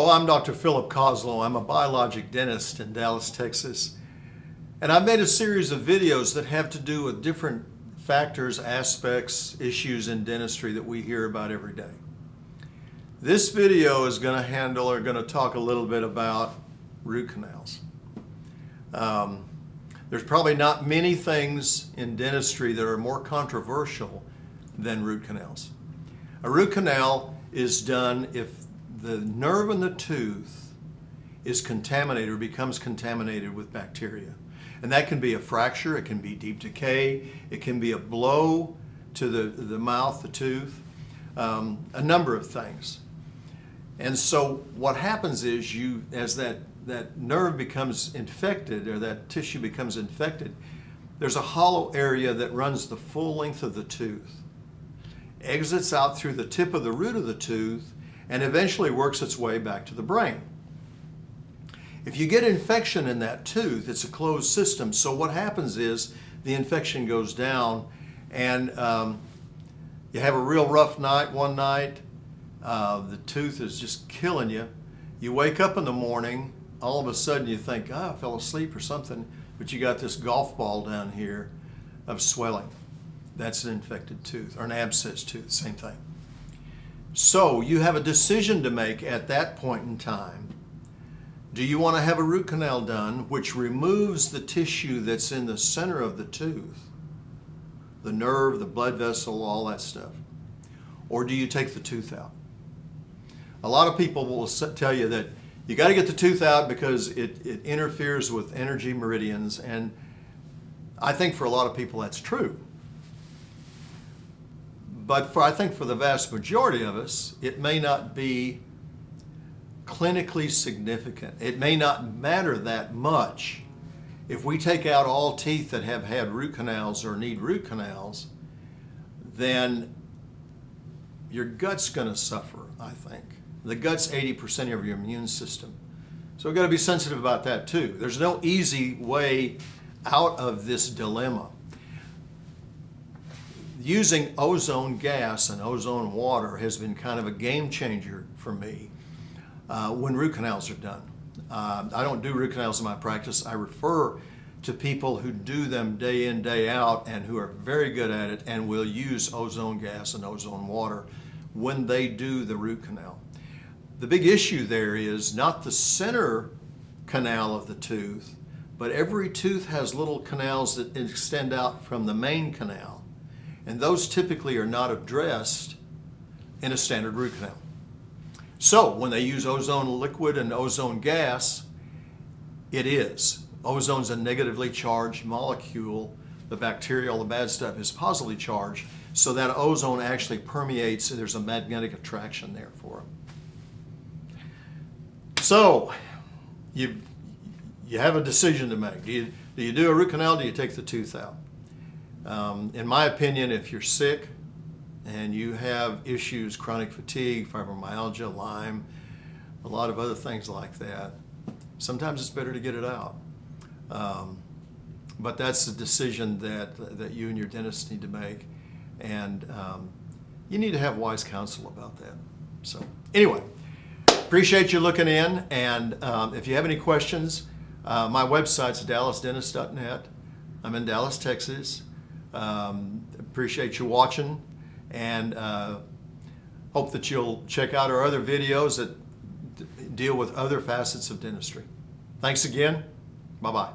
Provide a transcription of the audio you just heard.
Hello, I'm Dr. Philip Koslow. I'm a biologic dentist in Dallas, Texas. And I've made a series of videos that have to do with different factors, aspects, issues in dentistry that we hear about every day. This video is going to talk a little bit about root canals. There's probably not many things in dentistry that are more controversial than root canals. A root canal is done if the nerve in the tooth is contaminated or becomes contaminated with bacteria. And that can be a fracture, it can be deep decay, it can be a blow to the mouth, the tooth, a number of things. And so what happens is as that nerve becomes infected or that tissue becomes infected, there's a hollow area that runs the full length of the tooth, exits out through the tip of the root of the tooth, and eventually works its way back to the brain. If you get infection in that tooth, it's a closed system. So what happens is the infection goes down and you have a real rough night one night. The tooth is just killing you. You wake up in the morning, all of a sudden you think, I fell asleep or something, but you got this golf ball down here of swelling. That's an infected tooth or an abscess tooth, same thing. So you have a decision to make at that point in time. Do you want to have a root canal done which removes the tissue that's in the center of the tooth, the nerve, the blood vessel, all that stuff? Or do you take the tooth out? A lot of people will tell you that you got to get the tooth out because it interferes with energy meridians, and I think for a lot of people that's true. But I think for the vast majority of us, it may not be clinically significant. It may not matter that much. If we take out all teeth that have had root canals or need root canals, then your gut's going to suffer, I think. The gut's 80% of your immune system. So we've got to be sensitive about that too. There's no easy way out of this dilemma. Using ozone gas and ozone water has been kind of a game changer for me when root canals are done. I don't do root canals in my practice. I refer to people who do them day in, day out, and who are very good at it and will use ozone gas and ozone water when they do the root canal. The big issue there is not the center canal of the tooth, but every tooth has little canals that extend out from the main canal. And those typically are not addressed in a standard root canal. So when they use ozone liquid and ozone gas, it is. Ozone's a negatively charged molecule. The bacteria, all the bad stuff, is positively charged. So that ozone actually permeates, and there's a magnetic attraction there for it. So you have a decision to make. Do you do a root canal? Do you take the tooth out? In my opinion, if you're sick and you have issues, chronic fatigue, fibromyalgia, Lyme, a lot of other things like that, sometimes it's better to get it out. But that's the decision that you and your dentist need to make. And you need to have wise counsel about that. So anyway, appreciate you looking in. And if you have any questions, my website's dallasdentist.net. I'm in Dallas, Texas. Appreciate you watching, and hope that you'll check out our other videos that deal with other facets of dentistry. Thanks again. Bye-bye.